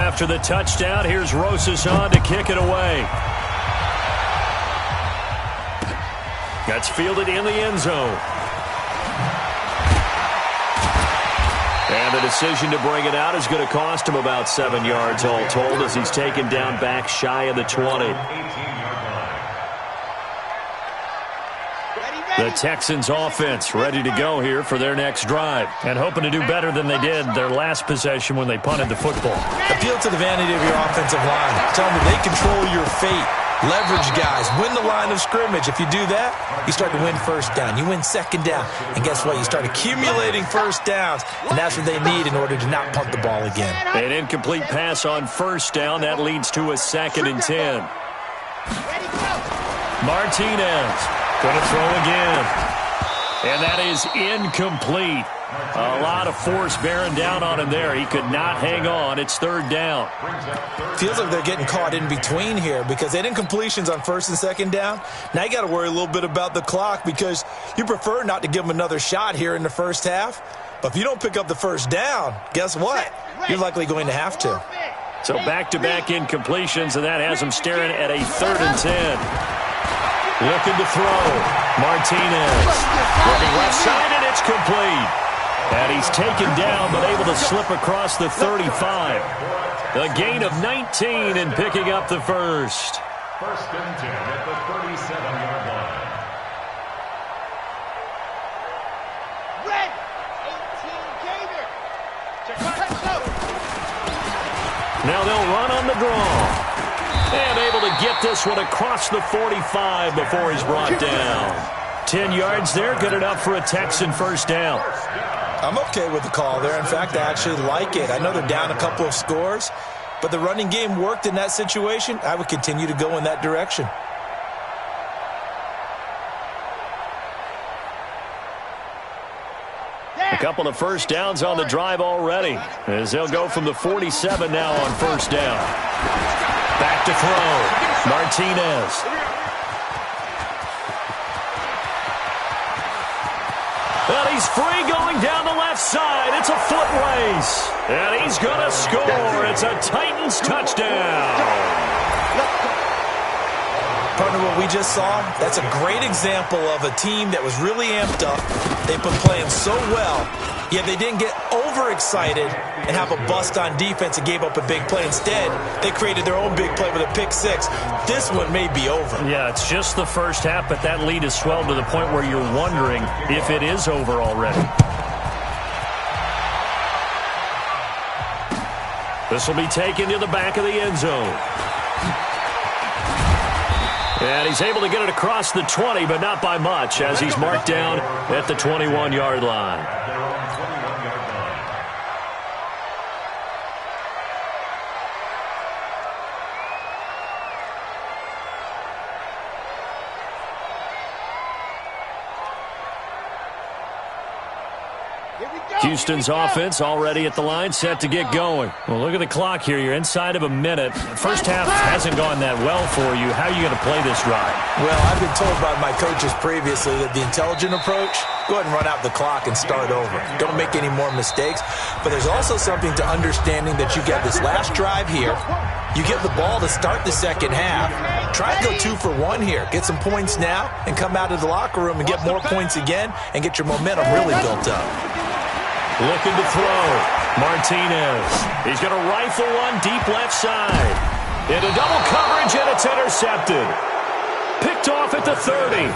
after the touchdown, here's Rosas on to kick it away. That's fielded in the end zone. And the decision to bring it out is going to cost him about 7 yards all told as he's taken down back shy of the 20. The Texans offense ready to go here for their next drive and hoping to do better than they did their last possession when they punted the football. Appeal to the vanity of your offensive line. Tell them they control your fate. Leverage guys. Win the line of scrimmage. If you do that, you start to win first down. You win second down. And guess what? You start accumulating first downs. And that's what they need in order to not punt the ball again. An incomplete pass on first down. That leads to a 2nd and 10. Martinez going to throw again. And that is incomplete. A lot of force bearing down on him there. He could not hang on. It's 3rd down. Feels like they're getting caught in between here because they didn't completions on 1st and 2nd down. Now you got to worry a little bit about the clock because you prefer not to give them another shot here in the first half. But if you don't pick up the first down, guess what? You're likely going to have to. So back-to-back incompletions, and that has him staring at a 3rd and 10. Looking to throw. Martinez. Looking left side, and it's complete. And he's taken down, but able to slip across the 35. A gain of 19 and picking up the first. 1st and 10 at the 37-yard line. Red, 18 Gator. Now they'll run on the draw. And able to get this one across the 45 before he's brought down. 10 yards there, good enough for a Texan first down. I'm okay with the call there. In fact, I actually like it. I know they're down a couple of scores, but the running game worked in that situation. I would continue to go in that direction. A couple of first downs on the drive already as they'll go from the 47 now on first down. Back to throw. Martinez. And he's free going down the left side. It's a foot race. And he's going to score. It's a Titans touchdown. Partner, what we just saw, that's a great example of a team that was really amped up. They've been playing so well, yet they didn't get overexcited and have a bust on defense and gave up a big play. Instead, they created their own big play with a pick six. This one may be over. Yeah, it's just the first half, but that lead has swelled to the point where you're wondering if it is over already. This will be taken to the back of the end zone. And he's able to get it across the 20, but not by much, as he's marked down at the 21-yard line. Houston's offense already at the line, set to get going. Well, look at the clock here. You're inside of a minute. First half hasn't gone that well for you. How are you going to play this drive? Well, I've been told by my coaches previously that the intelligent approach, go ahead and run out the clock and start over. Don't make any more mistakes. But there's also something to understanding that you get this last drive here. You get the ball to start the second half. Try and go 2 for 1 here. Get some points now and come out of the locker room and get more points again and get your momentum really built up. Looking to throw. Martinez. He's going to rifle one deep left side. Into double coverage, and it's intercepted. Picked off at the 30.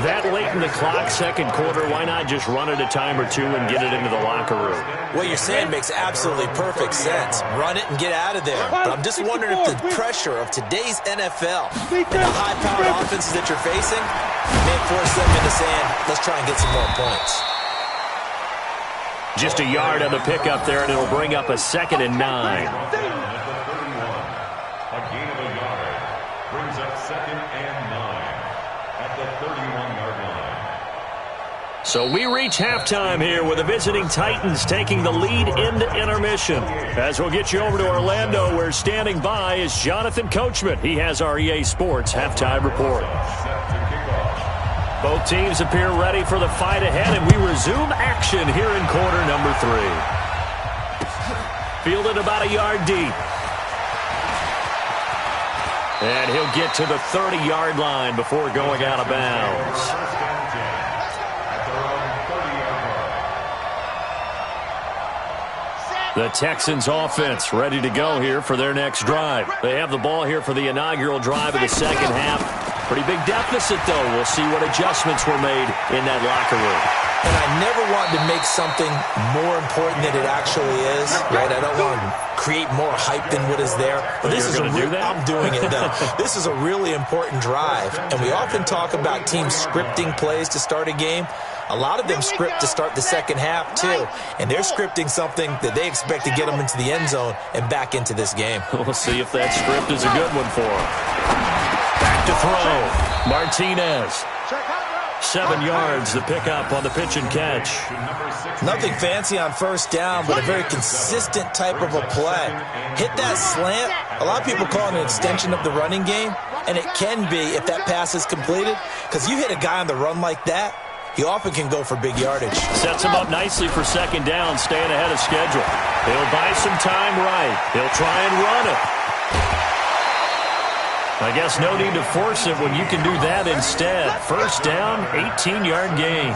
That late in the clock, second quarter, why not just run it a time or two and get it into the locker room? What you're saying makes absolutely perfect sense. Run it and get out of there. But I'm just wondering if the pressure of today's NFL and the high-powered offenses that you're facing may force them into saying, let's try and get some more points. Just a yard on the pickup there, and it'll bring up a 2nd and 9. A gain of a yard brings up 2nd and 9 at the 31-yard line. So we reach halftime here with the visiting Titans taking the lead into intermission. As we'll get you over to Orlando, where standing by is Jonathan Coachman. He has our EA Sports halftime report. Both teams appear ready for the fight ahead, and we resume action here in quarter number 3. Fielded about a yard deep. And he'll get to the 30-yard line before going out of bounds. The Texans offense ready to go here for their next drive. They have the ball here for the inaugural drive of the second half. Pretty big deficit, though. We'll see what adjustments were made in that locker room. And I never want to make something more important than it actually is, right? I don't want to create more hype than what is there. But this is I'm doing it, though. This is a really important drive. And we often talk about teams scripting plays to start a game. A lot of them script to start the second half, too. And they're scripting something that they expect to get them into the end zone and back into this game. We'll see if that script is a good one for them. Back to throw. Martinez. 7 yards, the pickup on the pitch and catch. Nothing fancy on first down, but a very consistent type of a play. Hit that slant. A lot of people call it an extension of the running game, and it can be if that pass is completed, because you hit a guy on the run like that, he often can go for big yardage. Sets him up nicely for second down, staying ahead of schedule. He'll buy some time right. He'll try and run it. I guess no need to force it when you can do that instead. First down, 18-yard gain.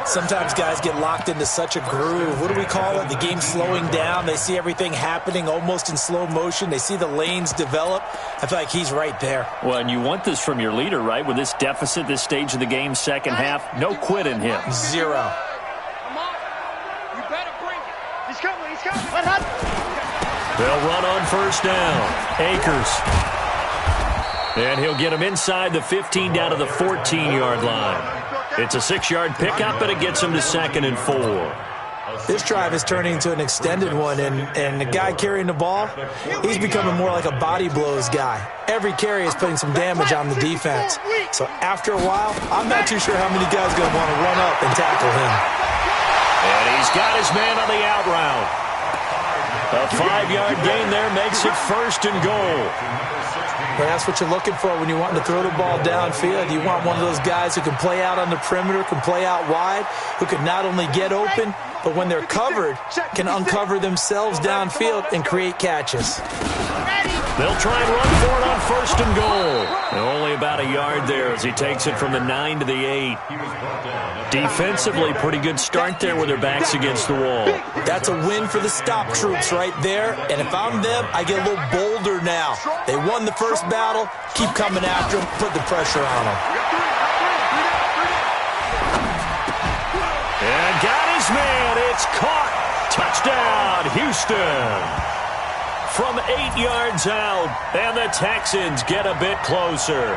Sometimes guys get locked into such a groove. What do we call it? The game's slowing down. They see everything happening almost in slow motion. They see the lanes develop. I feel like he's right there. Well, and you want this from your leader, right? With this deficit, this stage of the game, second half, no quit in him. Zero. Come on. You better bring it. He's coming. He's coming. They'll run on first down. Akers. And he'll get him inside the 15 down to the 14-yard line. It's a 6-yard pickup, and it gets him to 2nd and 4. This drive is turning into an extended one, and the guy carrying the ball, he's becoming more like a body blows guy. Every carry is putting some damage on the defense. So after a while, I'm not too sure how many guys are going to want to run up and tackle him. And he's got his man on the out route. A 5-yard gain there makes it 1st and goal. But that's what you're looking for when you want to throw the ball downfield. You want one of those guys who can play out on the perimeter, can play out wide, who can not only get open, but when they're covered, can uncover themselves downfield and create catches. They'll try and run for it on 1st and goal. And only about a yard there as he takes it from the 9 to the 8. Defensively, pretty good start there with their backs against the wall. That's a win for the stop troops right there. And if I'm them, I get a little bolder now. They won the first battle. Keep coming after them. Put the pressure on them. And got his man. It's caught. Touchdown, Houston. From 8 yards out, and the Texans get a bit closer.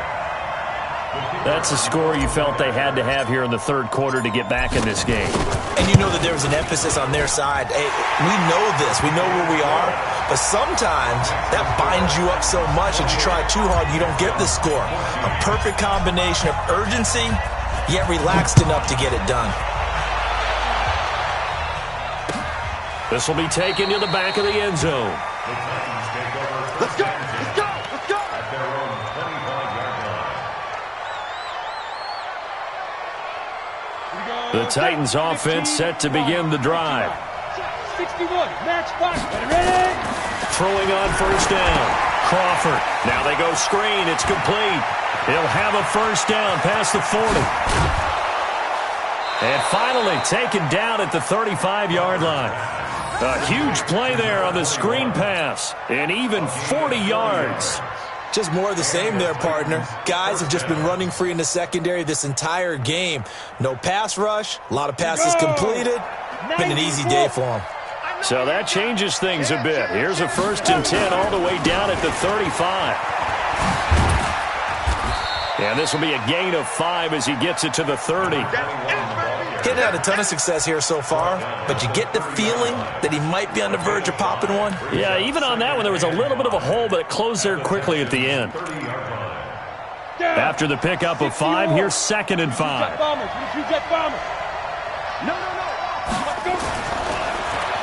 That's a score you felt they had to have here in the third quarter to get back in this game. And you know that there was an emphasis on their side. Hey, we know this. We know where we are. But sometimes that binds you up so much that you try too hard, you don't get the score. A perfect combination of urgency, yet relaxed enough to get it done. This will be taken to the back of the end zone. Let's go. Let's go. Let's go. At their own 25-yard line. The Titans offense set to begin the drive. 61, match 5, ready? Throwing on first down. Crawford. Now they go screen. It's complete. He'll have a first down past the 40. And finally taken down at the 35-yard line. A huge play there on the screen pass. And even 40 yards. Just more of the same there, partner. Guys have just been running free in the secondary this entire game. No pass rush, a lot of passes completed. Been an easy day for them. So that changes things a bit. Here's a 1st and 10 all the way down at the 35. And this will be a gain of 5 as he gets it to the 30. He's had a ton of success here so far, but you get the feeling that he might be on the verge of popping one. Yeah, even on that one, there was a little bit of a hole, but it closed there quickly at the end. After the pickup of 5, here's 2nd and 5.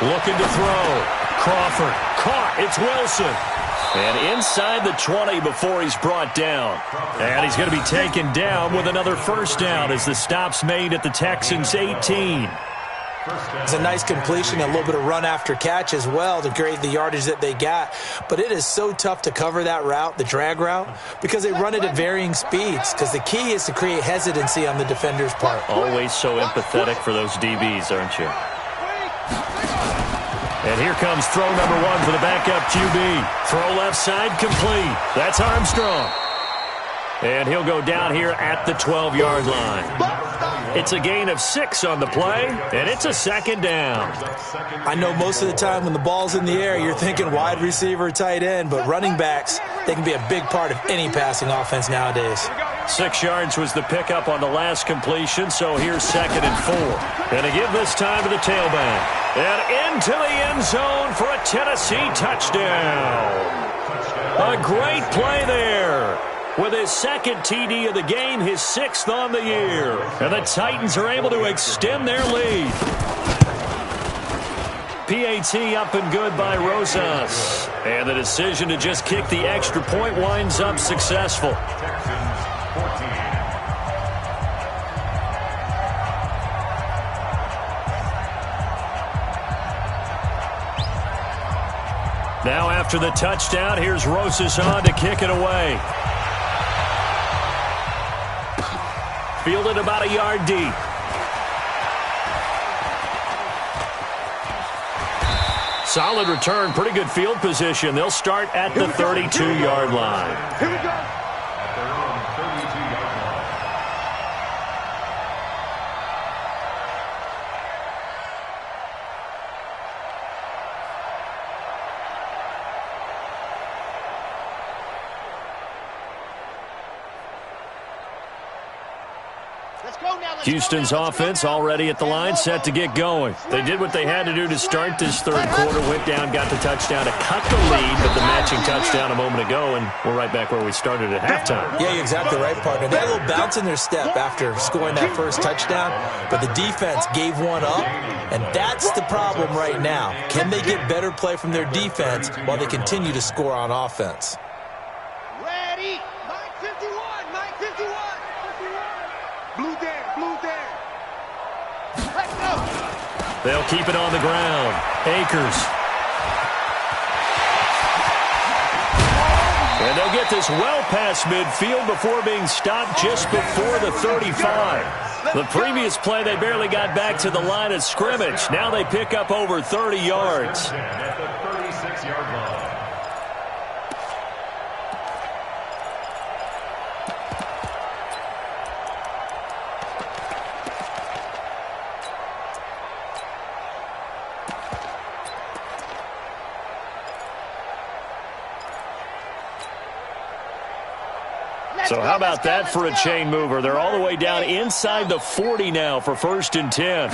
Looking to throw. Crawford. Caught. It's Wilson. And inside the 20 before he's brought down. And he's going to be taken down with another first down as the stop's made at the Texans' 18. It's a nice completion, a little bit of run after catch as well to create the yardage that they got. But it is so tough to cover that route, the drag route, because they run it at varying speeds. Because the key is to create hesitancy on the defender's part. Always so empathetic for those DBs, aren't you? And here comes throw number one for the backup QB. Throw left side complete. That's Armstrong. And he'll go down here at the 12-yard line. It's a gain of 6 on the play, and it's a second down. I know most of the time when the ball's in the air, you're thinking wide receiver, tight end, but running backs, they can be a big part of any passing offense nowadays. 6 yards was the pickup on the last completion, so here's 2nd and 4. And to give this time to the tailback. And into the end zone for a Tennessee touchdown. A great play there. With his 2nd TD of the game, his 6th on the year. And the Titans are able to extend their lead. PAT up and good by Rosas. And the decision to just kick the extra point winds up successful. Now after the touchdown, here's Rosas on to kick it away. Fielded about a yard deep. Solid return, pretty good field position. They'll start at the 32-yard line. Here we go. Houston's offense already at the line, set to get going. They did what they had to do to start this third quarter, went down, got the touchdown to cut the lead, but the matching touchdown a moment ago, and we're right back where we started at halftime. Yeah, you're exactly right, partner. They had a little bounce in their step after scoring that first touchdown, but the defense gave one up, and that's the problem right now. Can they get better play from their defense while they continue to score on offense? Ready. Mike 51. Mike 51. Blue there. Blue there. Let's go. They'll keep it on the ground. Akers. And they'll get this well past midfield before being stopped just before the 35. The previous play, they barely got back to the line of scrimmage. Now they pick up over 30 yards. At the 36-yard line. So how about that for a chain mover? They're all the way down inside the 40 now for 1st and 10.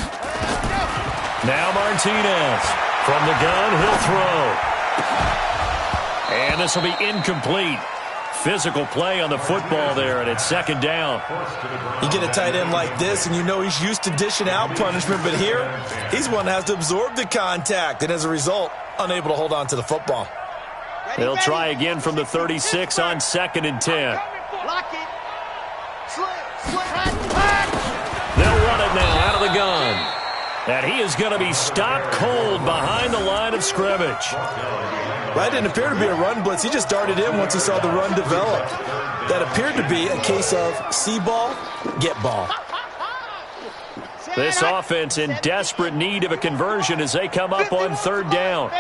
Now Martinez. From the gun, he'll throw. And this will be incomplete. Physical play on the football there, and it's 2nd down. You get a tight end like this, and you know he's used to dishing out punishment, but here, he's one that has to absorb the contact, and as a result, unable to hold on to the football. They'll try again from the 36 on 2nd and 10. Lock it. Slip. They'll run it now out of the gun. And he is going to be stopped cold behind the line of scrimmage. Well, that didn't appear to be a run blitz. He just darted in once he saw the run develop. That appeared to be a case of see ball, get ball. This offense in desperate need of a conversion as they come up on 3rd down.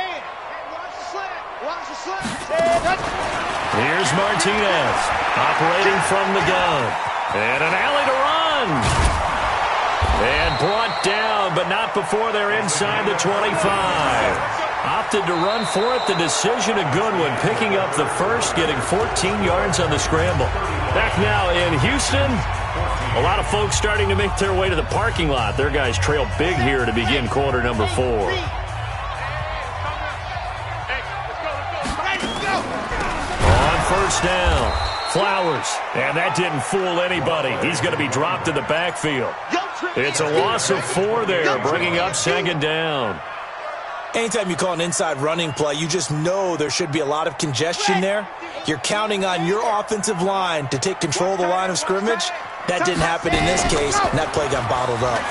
Here's Martinez operating from the gun. And an alley to run. And brought down, but not before they're inside the 25. Opted to run for it. The decision a good one. Picking up the first, getting 14 yards on the scramble. Back now in Houston. A lot of folks starting to make their way to the parking lot. Their guys trail big here to begin quarter number 4. First down, Flowers, and that didn't fool anybody. He's going to be dropped in the backfield. It's a loss of 4 there, bringing up 2nd down. Anytime you call an inside running play, you just know there should be a lot of congestion there. You're counting on your offensive line to take control of the line of scrimmage. That didn't happen in this case, and that play got bottled up.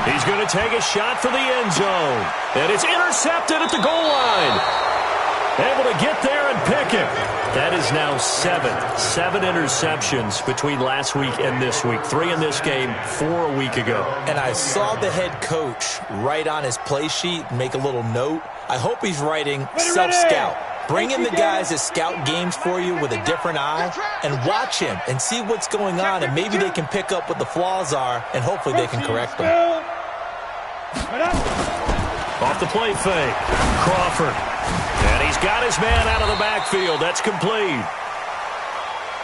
He's going to take a shot for the end zone. And it's intercepted at the goal line. Able to get there and pick it. That is now seven interceptions between last week and this week. 3 in this game, 4 a week ago. And I saw the head coach write on his play sheet and make a little note. I hope he's writing self-scout. Bring in the guys that scout games for you with a different eye and watch him and see what's going on, and maybe they can pick up what the flaws are, and hopefully they can correct them. Off the play fake, Crawford. And he's got his man out of the backfield. That's complete.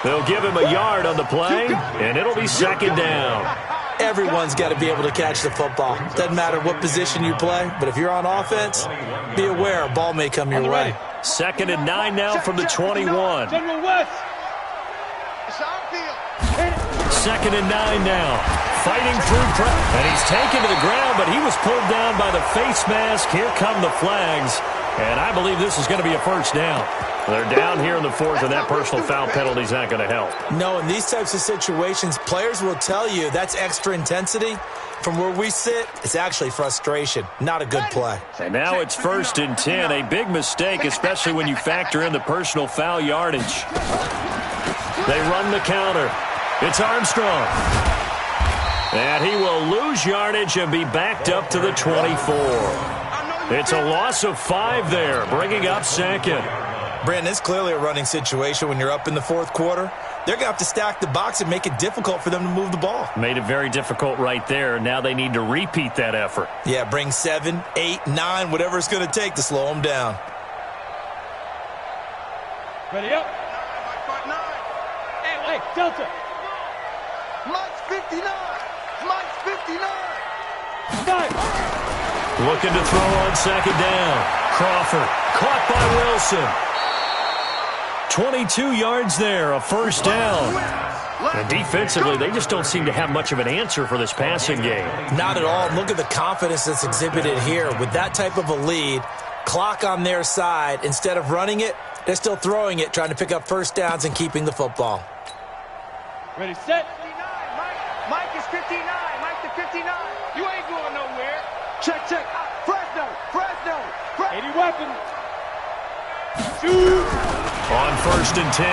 They'll give him a yard on the play, and it'll be second down. Everyone's got to be able to catch the football. Doesn't matter what position you play, but if you're on offense, be aware a ball may come your way. 2nd and 9 now from the 21. 2nd and 9 now. Fighting through, and he's taken to the ground, but he was pulled down by the face mask. Here come the flags, and I believe this is going to be a first down. They're down here in the 4th, and that personal foul penalty is not going to help. No, in these types of situations, players will tell you that's extra intensity. From where we sit, it's actually frustration. Not a good play. And now it's 1st and 10. A big mistake, especially when you factor in the personal foul yardage. They run the counter. It's Armstrong. And he will lose yardage and be backed up to the 24. It's a loss of 5 there, bringing up 2nd. Brandon, it's clearly a running situation when you're up in the 4th quarter. They're going to have to stack the box and make it difficult for them to move the ball. Made it very difficult right there. Now they need to repeat that effort. Yeah, bring 7, 8, 9, whatever it's going to take to slow them down. Ready up. Hey, Delta. Mike's 59. Mike's 59. Looking to throw on 2nd down. Crawford caught by Wilson. 22 yards there, a first down. And defensively, they just don't seem to have much of an answer for this passing game. Not at all. Look at the confidence that's exhibited here. With that type of a lead, clock on their side, instead of running it, they're still throwing it, trying to pick up first downs and keeping the football. Ready, set. Mike is 59. Mike the 59. You ain't going nowhere. Check. Fresno. 80 weapon. Shoot. On 1st and 10,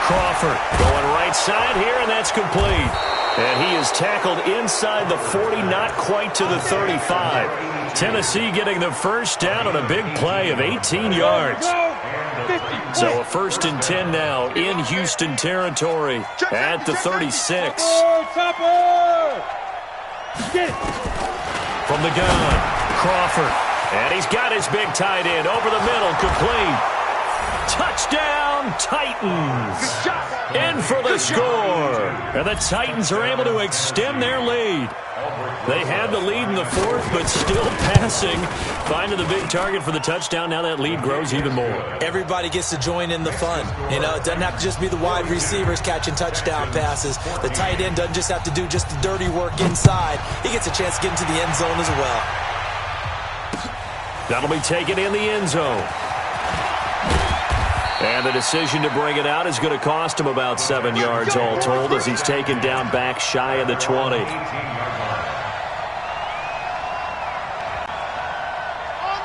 Crawford going right side here, and that's complete. And he is tackled inside the 40, not quite to the 35. Tennessee getting the first down on a big play of 18 yards. So a 1st and 10 now in Houston territory at the 36. From the gun, Crawford. And he's got his big tight end over the middle, complete. Touchdown, Titans. In for the score. And the Titans are able to extend their lead. They had the lead in the 4th, but still passing. Finding the big target for the touchdown. Now that lead grows even more. Everybody gets to join in the fun. You know, it doesn't have to just be the wide receivers catching touchdown passes. The tight end doesn't just have to do just the dirty work inside. He gets a chance to get into the end zone as well. That'll be taken in the end zone. And the decision to bring it out is going to cost him about 7 yards all told, as he's taken down back shy of the 20.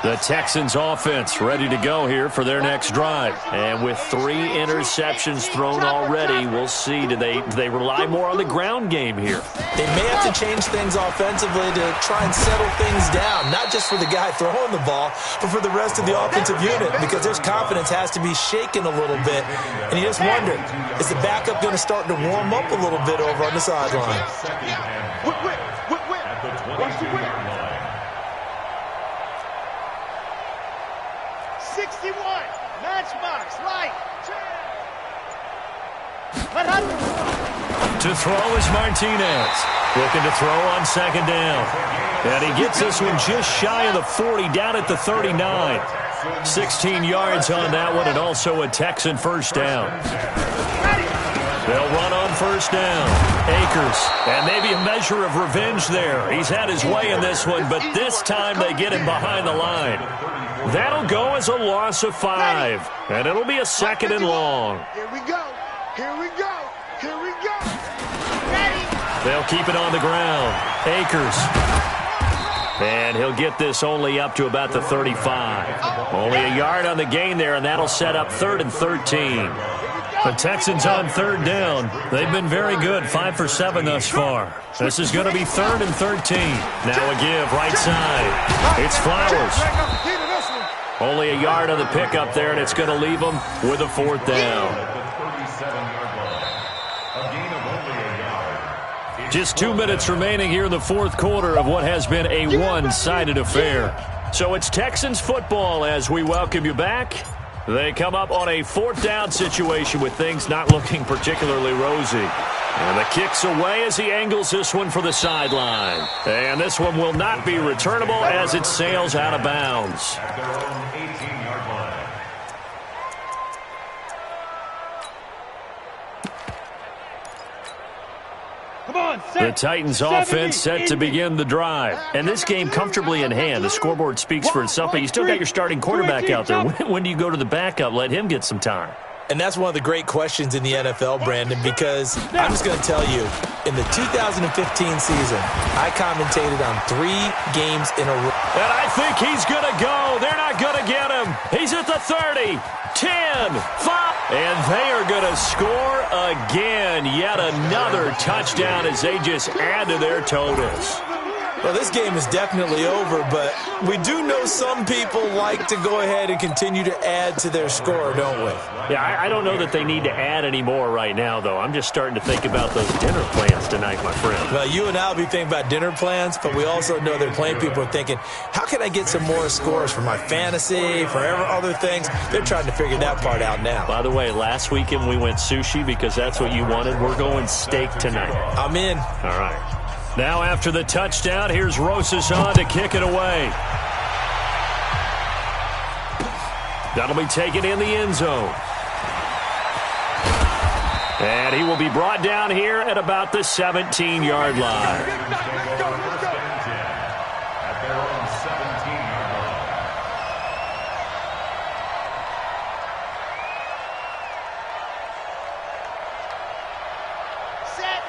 The Texans offense ready to go here for their next drive. And with 3 interceptions thrown already, we'll see. Do they rely more on the ground game here? They may have to change things offensively to try and settle things down, not just for the guy throwing the ball, but for the rest of the offensive unit, because their confidence has to be shaken a little bit. And you just wonder, is the backup going to start to warm up a little bit over on the sideline? Watch the whip. 61. Matchbox. Light. To throw is Martinez. Looking to throw on 2nd down. And he gets this one just shy of the 40, down at the 39. 16 yards on that one, and also a Texan first down. They'll run on first down. Akers, and maybe a measure of revenge there. He's had his way in this one, but this time they get him behind the line. That'll go as a loss of 5, and it'll be a 2nd and long. Here we go. Here we go. Here we go. Ready. They'll keep it on the ground. Akers And he'll get this only up to about the 35. Only a yard on the gain there, and that'll set up 3rd and 13. The Texans on 3rd down. They've been very good, 5 for 7 thus far. This is going to be 3rd and 13. Now a give, right side. It's Flowers. Only a yard on the pickup there, and it's going to leave them with a 4th down. Just 2 minutes remaining here in the 4th quarter of what has been a one-sided affair. So it's Texans football as we welcome you back. They come up on a 4th down situation with things not looking particularly rosy. And the kick's away as he angles this one for the sideline. And this one will not be returnable as it sails out of bounds. At their own 18-yard line. Come on, The Titans offense set to begin the drive. And this game comfortably in hand. The scoreboard speaks for itself, but you still got your starting quarterback out there. When do you go to the backup? Let him get some time. And that's one of the great questions in the NFL, Brandon, because I'm just going to tell you, in the 2015 season, I commentated on 3 games in a row. And I think he's going to go. They're not going to get him. He's at the 30, 10, 5. And they are going to score again. Yet another touchdown as they just add to their totals. Well, this game is definitely over, but we do know some people like to go ahead and continue to add to their score, don't we? Yeah, I don't know that they need to add any more right now, though. I'm just starting to think about those dinner plans tonight, my friend. Well, you and I will be thinking about dinner plans, but we also know there are plenty of people are thinking, how can I get some more scores for my fantasy, for other things? They're trying to figure that part out now. By the way, last weekend we went sushi because that's what you wanted. We're going steak tonight. I'm in. All right. Now after the touchdown, here's Rosas on to kick it away. That'll be taken in the end zone. And he will be brought down here at about the 17-yard line.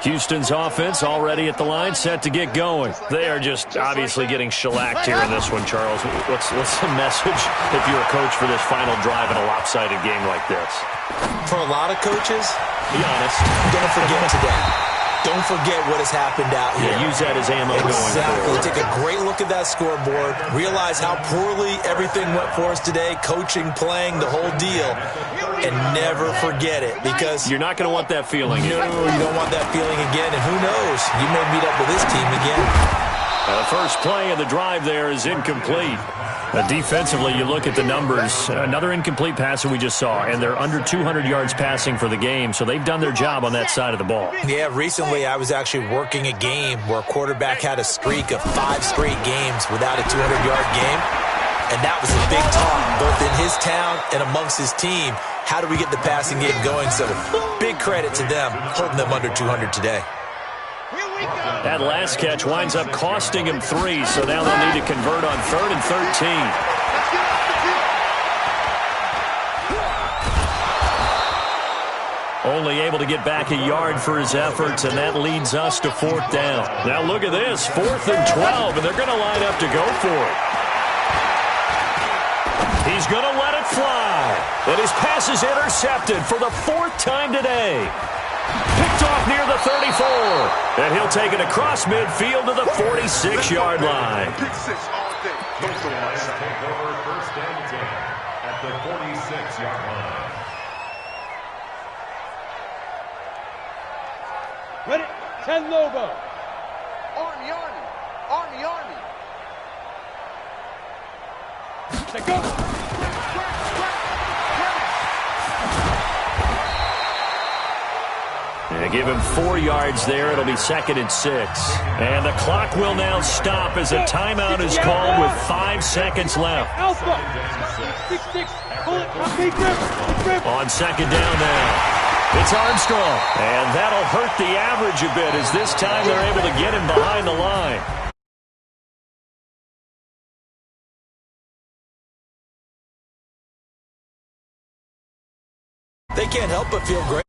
Houston's offense already at the line, set to get going. They are just obviously getting shellacked here in this one, Charles. What's the message if you're a coach for this final drive in a lopsided game like this? For a lot of coaches, be honest, don't forget today. Don't forget what has happened out here. Yeah, use that as ammo going forward. Take a great look at that scoreboard. Realize how poorly everything went for us today. Coaching, playing, the whole deal. And never forget it, because you're not going to want that feeling. No, you don't want that feeling again. And who knows? You may meet up with this team again. The first play of the drive there is incomplete. Defensively, you look at the numbers. Another incomplete pass that we just saw, and they're under 200 yards passing for the game, so they've done their job on that side of the ball. Yeah, recently I was actually working a game where a quarterback had a streak of 5 straight games without a 200-yard game, and that was a big talk, both in his town and amongst his team. How do we get the passing game going? So big credit to them, holding them under 200 today. That last catch winds up costing him 3, so now they'll need to convert on 3rd and 13. Only able to get back a yard for his efforts, and that leads us to 4th down. Now look at this, 4th and 12, and they're going to line up to go for it. He's going to let it fly, and his pass is intercepted for the 4th time today. Picked off near the 34, and he'll take it across midfield to the 46-yard line. Take over 1st and 10 at the 46-yard line. Ready? 10 Lobo. Army, Army. Army, Army. Let's go. And give him 4 yards there. It'll be 2nd and 6. And the clock will now stop as a timeout is called with 5 seconds left. Alpha. 6-6. Pull it. Grip. On 2nd down now. It's Armstrong. And that'll hurt the average a bit as this time they're able to get him behind the line. They can't help but feel great.